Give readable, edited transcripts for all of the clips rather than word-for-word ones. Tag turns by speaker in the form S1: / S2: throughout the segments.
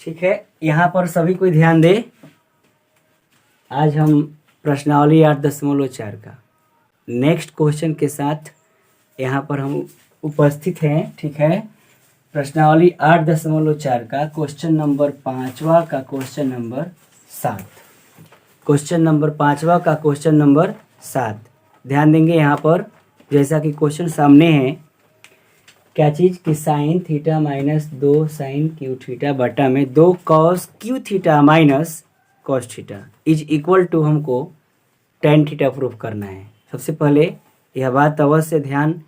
S1: ठीक है, यहाँ पर सभी कोई ध्यान दे। आज हम प्रश्नावली 8.4 का नेक्स्ट क्वेश्चन के साथ यहाँ पर हम उपस्थित हैं। ठीक है, प्रश्नावली 8.4 का क्वेश्चन नंबर 5वां का क्वेश्चन नंबर 7। क्वेश्चन नंबर 5वां का क्वेश्चन नंबर 7 ध्यान देंगे यहाँ पर। जैसा कि क्वेश्चन सामने है, क्या चीज़ कि sine theta minus 2 sine cube theta बटा में 2 cos cube theta minus cos theta is equal to हमको टेन थीटा प्रूफ करना है। सबसे पहले यह बात अवश्य ध्यान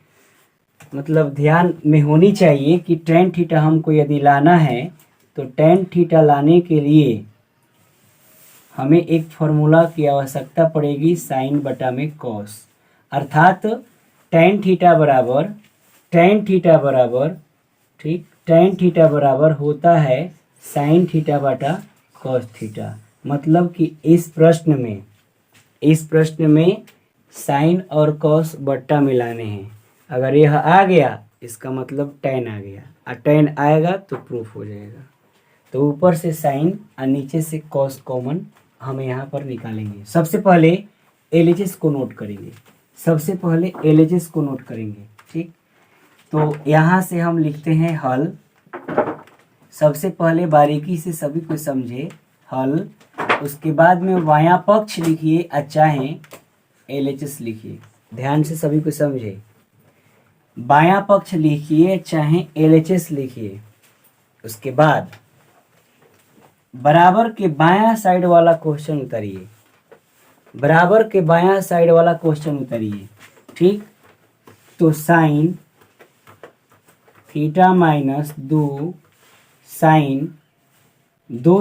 S1: में होनी चाहिए कि टेन थीटा हमको यदि लाना है तो टेन थीटा लाने के लिए हमें एक फॉर्मूला की आवश्यकता पड़ेगी, साइन बटा में कॉस। अर्थात टेन थीटा बराबर होता है साइन थीटा बटा कॉस थीटा। मतलब कि इस प्रश्न में साइन और कॉस बट्टा मिलाने हैं। अगर यह आ गया इसका मतलब टेन आ गया, और टेन आएगा तो प्रूफ हो जाएगा। तो ऊपर से साइन और नीचे से कॉस कॉमन हम यहाँ पर निकालेंगे। सबसे पहले एलएचएस को नोट करेंगे। ठीक, तो यहाँ से हम लिखते हैं हल। सबसे पहले बारीकी से सभी को समझे हल, उसके बाद में बायां पक्ष लिखिए और चाहे एलएचएस लिखिए। ध्यान से सभी को समझे, बायां पक्ष लिखिए चाहे एलएचएस लिखिए। उसके बाद बराबर के बायां साइड वाला क्वेश्चन उतारिए। ठीक, तो sine theta minus 2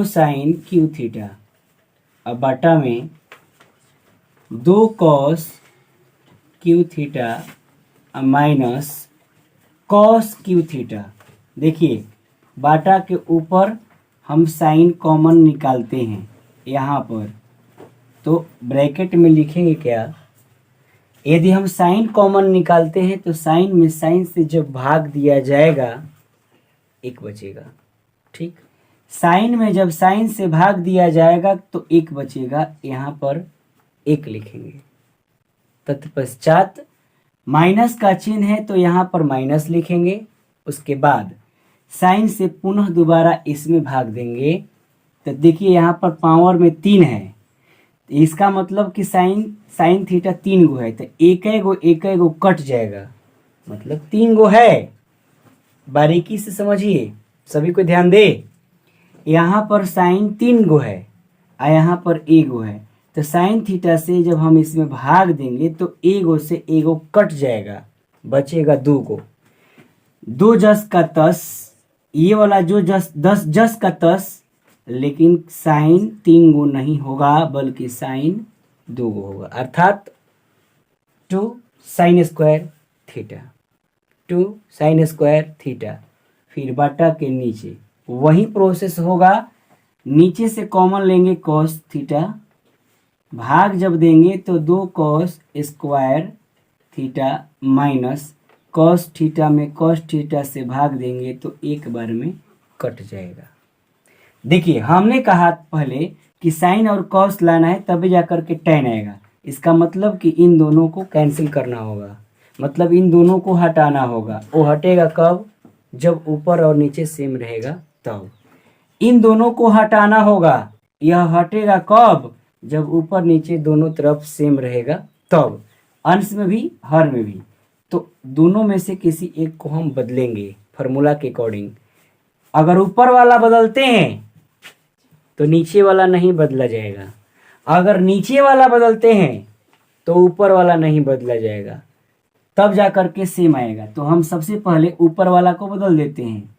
S1: sine cube theta अब बटा में 2 cos cube theta minus cos cube theta. देखिए बाटा के ऊपर हम साइन कॉमन निकालते हैं यहाँ पर, तो ब्रैकेट में लिखेंगे क्या, यदि हम साइन कॉमन निकालते हैं तो साइन में साइन से जब भाग दिया जाएगा एक बचेगा। ठीक, साइन में जब साइन से भाग दिया जाएगा तो एक बचेगा, यहाँ पर एक लिखेंगे। तत्पश्चात माइनस का चिन्ह है तो यहाँ पर माइनस लिखेंगे। उसके बाद साइन से पुनः दोबारा इसमें भाग देंगे। तो देखिए यहाँ पर पावर में 3 है, इसका मतलब कि साइन थीटा 3 गो है, तो एक गो कट जाएगा, मतलब 3 गो है। बारीकी से समझिए, सभी को ध्यान दे। यहाँ पर साइन 3 गो है और यहाँ पर एक गो है, तो साइन थीटा से जब हम इसमें भाग देंगे तो एगो से एगो कट जाएगा, बचेगा 2 गो। 2 जस का 10, ये वाला जो 10 जस का 10, लेकिन साइन 3 गो नहीं होगा बल्कि साइन 2 गो होगा। अर्थात 2 साइन स्क्वायर थीटा, फिर बटा के नीचे वही प्रोसेस होगा। नीचे से कॉमन लेंगे कॉस थीटा, भाग जब देंगे तो 2 cos square theta minus cos theta में कॉस थीटा से भाग देंगे तो एक बार में कट जाएगा। देखिए हमने कहा पहले कि साइन और कॉस लाना है तभी जाकर के टेन आएगा। इसका मतलब कि इन दोनों को कैंसिल करना होगा, मतलब इन दोनों को हटाना होगा। वो हटेगा कब, जब ऊपर और नीचे सेम रहेगा तब। इन दोनों को हटाना होगा, यह हटेगा कब, जब ऊपर नीचे दोनों तरफ सेम रहेगा तब, अंश में भी हर में भी। तो दोनों में से किसी एक को हम बदलेंगे फार्मूला के अकॉर्डिंग। अगर ऊपर वाला बदलते हैं तो नीचे वाला नहीं बदला जाएगा, अगर नीचे वाला बदलते हैं तो ऊपर वाला नहीं बदला जाएगा, तब जाकर के सेम आएगा। तो हम सबसे पहले ऊपर वाला को बदल देते हैं।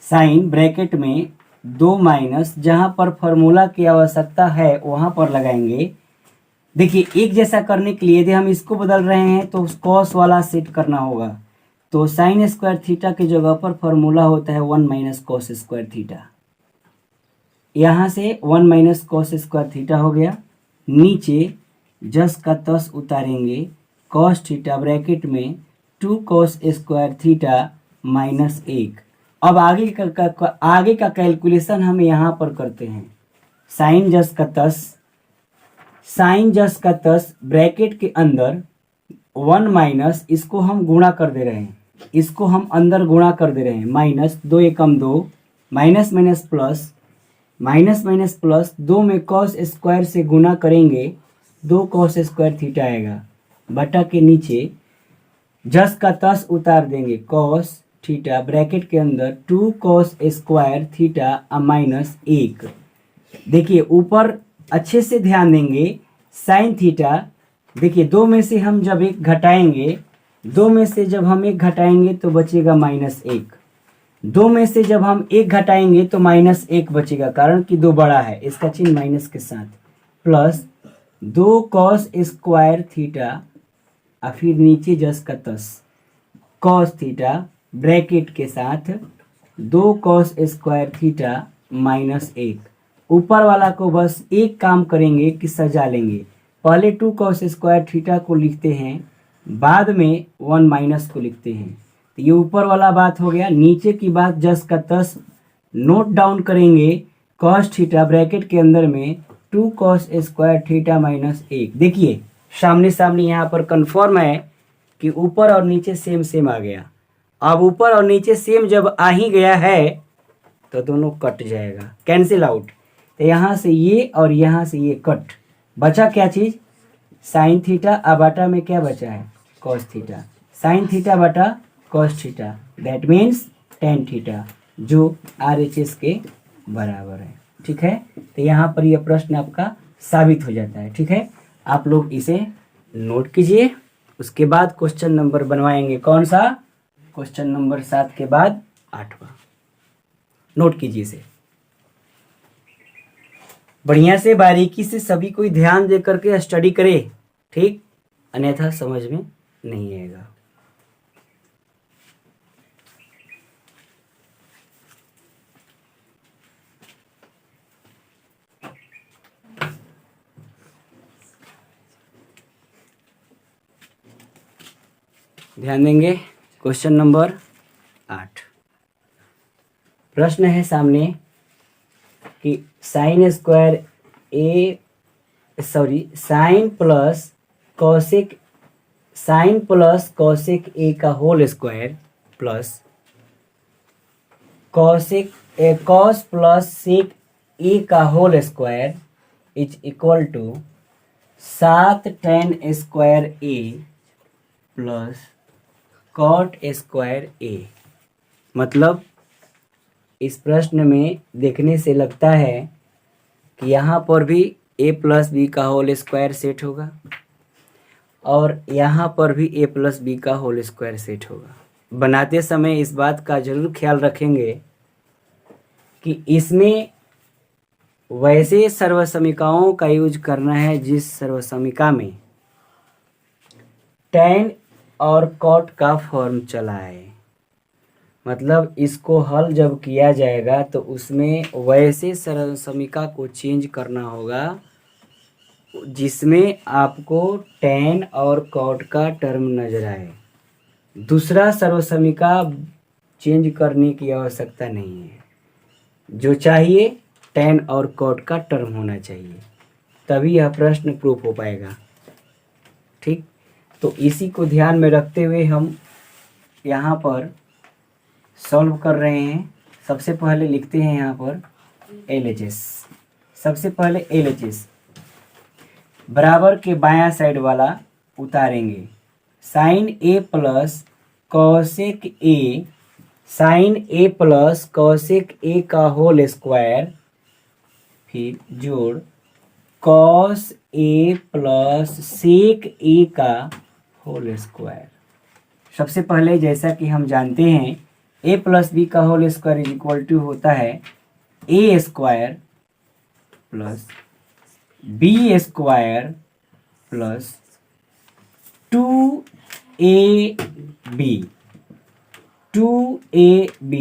S1: साइन ब्रैकेट में 2 माइनस, जहां पर फॉर्मूला की आवश्यकता है वहां पर लगाएंगे। देखिए एक जैसा करने के लिए यदि हम इसको बदल रहे हैं तो कॉस वाला सेट करना होगा। तो साइन स्क्वायर थीटा की जगह पर फॉर्मूला होता है 1 माइनस कॉस स्क्वायर थीटा। यहाँ से 1 माइनस कॉस स्क्वायर थीटा हो गया। नीचे जस का तस उतारेंगे, कॉस थीटा ब्रैकेट में 2 कॉस स्क्वायर थीटा माइनस 1। अब आगे का कैलकुलेशन हम यहाँ पर करते हैं। साइन जस का तस ब्रैकेट के अंदर 1 माइनस, इसको हम गुणा कर दे रहे हैं, इसको हम अंदर गुणा कर दे रहे हैं, माइनस 2 एकम 2, minus minus plus, minus minus plus, 2 में कॉस स्क्वायर से गुणा करेंगे, 2 कॉस स्क्वायर थीटा आएगा, बटा के नीचे जस का तस उतार देंगे, कॉस थीटा ब्रैकेट के अंदर 2 कॉस स्क्वायर थीटा माइनस 1। देखिए ऊपर अच्छे से ध्यान देंगे, साइन थीटा, देखिए 2 में से हम जब एक घटाएंगे, 2 में से जब हम एक घटाएंगे तो बचेगा माइनस 1, 2 में से जब हम एक घटाएंगे तो माइनस 1 बचेगा, कारण कि 2 बड़ा है, इसका चिन्ह माइनस के साथ, प्लस 2 कॉस स्क्वायर थीटा और फिर नीचे जस का तस कॉस थीटा ब्रैकेट के साथ 2 कॉस स्क्वायर थीटा माइनस 1। ऊपर वाला को बस एक काम करेंगे कि सजा लेंगे, पहले 2 कॉस स्क्वायर थीटा को लिखते हैं, बाद में 1 माइनस को लिखते हैं। तो ये ऊपर वाला बात हो गया। नीचे की बात जस का तस नोट डाउन करेंगे, कॉस थीटा ब्रैकेट के अंदर में 2 कॉस स्क्वायर थीटा माइनस 1। देखिए सामने सामने यहाँ पर कन्फर्म है कि ऊपर और नीचे सेम सेम आ गया। अब ऊपर और नीचे सेम जब आ ही गया है तो दोनों कट जाएगा, कैंसिल आउट। तो यहाँ से ये और यहाँ से ये कट, बचा क्या चीज़, साइन थीटा, अब बटा में क्या बचा है, कॉस थीटा, साइन थीटा बटा cos theta, that means tan theta, जो RHS के बराबर है। ठीक है, तो यहाँ पर यह प्रश्न आपका साबित हो जाता है। ठीक है, आप लोग इसे नोट कीजिए। उसके बाद क्वेश्चन नंबर बनवाएंगे, कौन सा, क्वेश्चन नंबर 7 के बाद 8वां। नोट कीजिए इसे बढ़िया से, बारीकी से, सभी कोई ध्यान दे करके स्टडी करे, ठीक, अन्यथा समझ में नहीं आएगा। ध्यान देंगे। क्वेश्चन नंबर 8, प्रश्न है सामने कि साइन प्लस कॉसेक ए का whole square plus cos plus sec A का whole square is equal to 7 tan square A plus cot square A. मतलब इस प्रश्न में देखने से लगता है कि यहाँ पर भी a प्लस बी का होल स्क्वायर सेट होगा और यहाँ पर भी a प्लस बी का होल स्क्वायर सेट होगा। बनाते समय इस बात का जरूर ख्याल रखेंगे कि इसमें वैसे सर्वसमीकाओं का यूज करना है जिस सर्वसमीका में tan और कॉट का फॉर्म चला है। मतलब इसको हल जब किया जाएगा तो उसमें वैसे सर्वसमीका को चेंज करना होगा जिसमें आपको tan और कॉट का टर्म नजर आए। दूसरा सर्वसमीका चेंज करने की आवश्यकता नहीं है, जो चाहिए tan और कॉट का टर्म होना चाहिए, तभी यह प्रश्न प्रूफ हो पाएगा। ठीक, तो इसी को ध्यान में रखते हुए हम यहाँ पर सॉल्व कर रहे हैं। सबसे पहले लिखते हैं यहाँ पर LHS। सबसे पहले LHS बराबर के बायां साइड वाला उतारेंगे, sine A plus cosec A, sine A plus cosec A का होल स्क्वायर, फिर जोड़ cos A plus sec A का होल स्क्वायर। सबसे पहले जैसा कि हम जानते हैं a प्लस बी का whole square is equal to होता है a square plus B square plus 2ab, 2ab।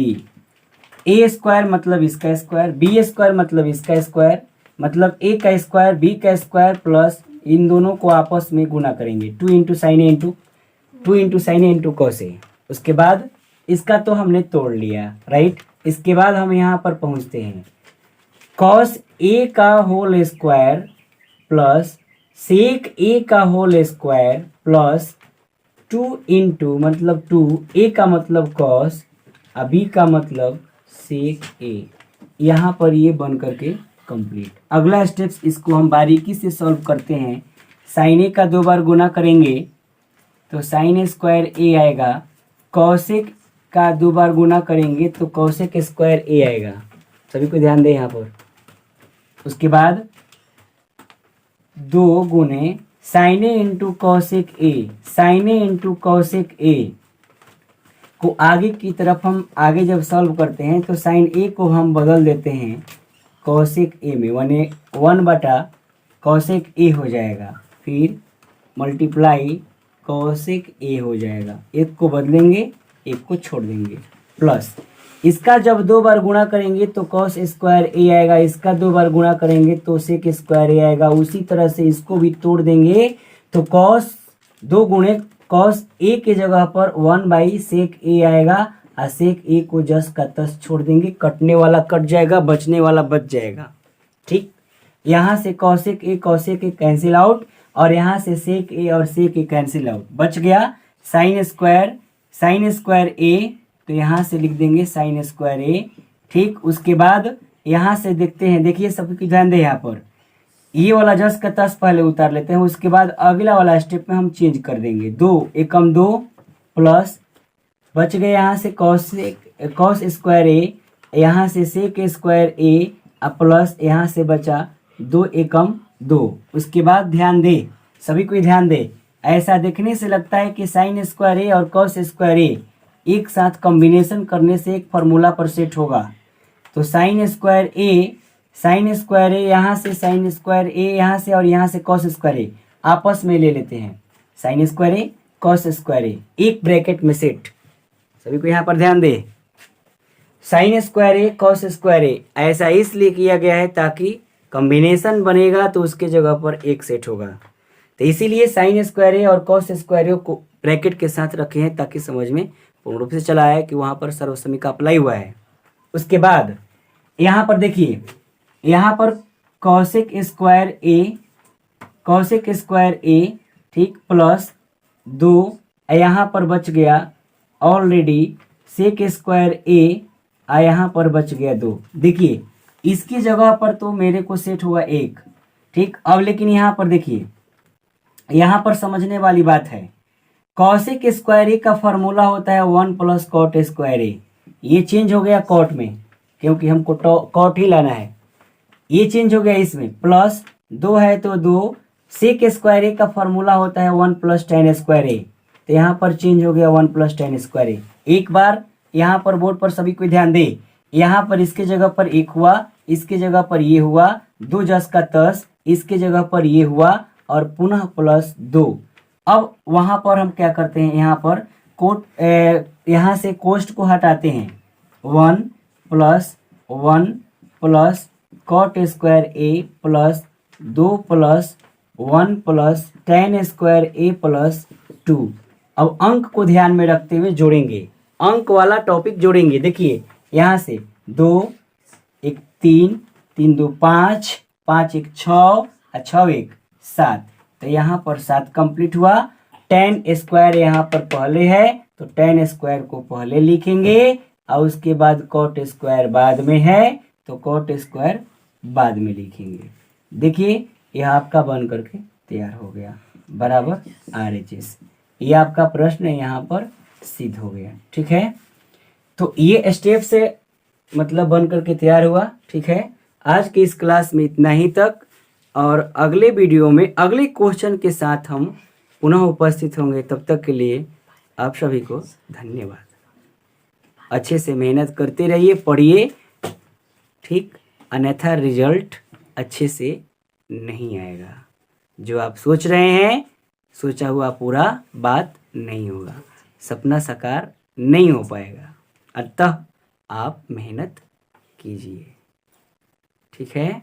S1: a square मतलब इसका स्क्वायर, b स्क्वायर मतलब इसका स्क्वायर, मतलब a का स्क्वायर b का स्क्वायर प्लस इन दोनों को आपस में गुना करेंगे, 2 into sine A into cos A. उसके बाद इसका तो हमने तोड़ लिया, राइट। इसके बाद हम यहाँ पर पहुँचते हैं, कॉस ए का whole square plus sec A का होल स्क्वायर प्लस 2 इंटू मतलब 2, ए का मतलब कॉस, बी का मतलब सेक ए। यहाँ पर ये बन करके कंप्लीट। अगला स्टेप्स इसको हम बारीकी से सॉल्व करते हैं। साइन ए का 2 बार गुना करेंगे तो साइन स्क्वायर ए आएगा, कॉसेक का 2 बार गुना करेंगे तो कॉसेक स्क्वायर ए आएगा। सभी को ध्यान दें यहाँ पर। उसके बाद 2 गुने sine A into cosec A, sine A into cosec A को आगे की तरफ हम आगे जब सॉल्व करते हैं तो साइन ए को हम बदल देते हैं कॉसेक ए में, 1 बटा कॉसेक ए हो जाएगा, फिर मल्टीप्लाई कॉसेक ए हो जाएगा। एक को बदलेंगे, एक को छोड़ देंगे, प्लस इसका जब 2 बार गुणा करेंगे तो कॉस स्क्वायर ए आएगा, इसका 2 बार गुणा करेंगे तो सेक स्क्वायर ए आएगा। उसी तरह से इसको भी तोड़ देंगे तो कॉस 2 गुणे कॉस ए के जगह पर 1/सेक ए आएगा, और सेक ए को जस का तस छोड़ देंगे, कटने वाला कट जाएगा, बचने वाला बच जाएगा। ठीक, यहाँ से कॉसेक ए कैंसिल आउट, और यहाँ से सेक ए और सेक ए कैंसिल आउट, बच गया साइन स्क्वायर ए, तो यहाँ से लिख देंगे साइन स्क्वायर ए। ठीक, उसके बाद यहाँ से देखते हैं, देखिए सबकी ध्यान दें, यहाँ पर ये वाला जस का तस पहले उतार लेते हैं, उसके बाद अगला वाला स्टेप में हम चेंज कर देंगे। 2 एकम 2 प्लस बच गए यहाँ से कॉस स्क्वायर ए, यहाँ से सेक स्क्वायर ए, प्लस यहाँ से बचा 2 एकम 2। उसके बाद ध्यान दे, सभी को ध्यान दे, ऐसा देखने से लगता है कि साइन स्क्वायर ए और कॉस स्क्वायर ए एक साथ कॉम्बिनेशन करने से एक फार्मूला पर सेट होगा। तो साइन स्क्वायर ए यहाँ से, साइन स्क्वायर ए यहाँ से, और यहाँ से कॉस स्क्वायर ए आपस में ले लेते हैं, साइन स्क्वायर ए कॉस स्क्वायर ए एक ब्रैकेट में सेट। सभी को यहाँ पर ध्यान दे, साइन स्क्वायर ए कॉस स्क्वायर ए ऐसा इसलिए किया गया है ताकि कॉम्बिनेशन बनेगा तो उसके जगह पर एक सेट होगा। तो इसीलिए साइन स्क्वायर ए और कॉस स्क्वायर ए को ब्रैकेट के साथ रखे हैं ताकि समझ में पूर्ण रूप से चला है कि वहाँ पर सर्वसमी का अप्लाई हुआ है। उसके बाद यहाँ पर देखिए, यहाँ पर कॉसेक स्क्वायर ए ठीक, प्लस 2 यहाँ पर बच गया ऑलरेडी सेक स्क्वायर ए, यहाँ पर बच गया 2। देखिए इसकी जगह पर तो मेरे को सेट हुआ 1। ठीक, अब लेकिन यहाँ पर देखिए, यहाँ पर समझने वाली बात है, कॉसेक स्क्वायर ए का फॉर्मूला होता है 1 प्लस कॉट स्क्वायर ए। ये चेंज हो गया कॉट में, क्योंकि हमको कॉट ही लाना है, ये चेंज हो गया इसमें, प्लस 2 है तो 2। सेक स्क्वायर ए का फॉर्मूला होता है 1 प्लस टेन स्क्वायर ए, तो यहाँ पर चेंज हो गया 1 प्लस टेन स्क्वायर ए। एक बार यहाँ पर बोर्ड पर सभी को ध्यान दे, यहाँ पर इसके जगह पर 1 हुआ, इसके जगह पर ये हुआ, 2 जस का 10, इसके जगह पर ये हुआ, और पुनः प्लस 2। अब वहाँ पर हम क्या करते हैं, यहाँ पर कोट यहाँ से कोष्ट को हटाते हैं, 1 plus cot square A plus 2 plus 1 plus tan square A plus 2। अब अंक को ध्यान में रखते हुए जोड़ेंगे, अंक वाला टॉपिक जोड़ेंगे। देखिए यहाँ से 2 1 3, 3 2 5, 5 1 6, और 6 1 7, तो यहाँ पर 7 कंप्लीट हुआ। टेन स्क्वायर यहाँ पर पहले है तो टेन स्क्वायर को पहले लिखेंगे, और उसके बाद कॉट स्क्वायर बाद में है तो कॉट स्क्वायर बाद में लिखेंगे। देखिए यह आपका बन करके तैयार हो गया, बराबर RHS। ये आपका प्रश्न यहाँ पर सिद्ध हो गया। ठीक है, तो ये स्टेप से मतलब बन करके तैयार हुआ। ठीक है, आज के इस क्लास में इतना ही तक, और अगले वीडियो में अगले क्वेश्चन के साथ हम पुनः उपस्थित होंगे। तब तक के लिए आप सभी को धन्यवाद। अच्छे से मेहनत करते रहिए, पढ़िए, ठीक, अन्यथा रिजल्ट अच्छे से नहीं आएगा। जो आप सोच रहे हैं सोचा हुआ पूरा बात नहीं होगा, सपना साकार नहीं हो पाएगा। अतः आप मेहनत कीजिए। ठीक है।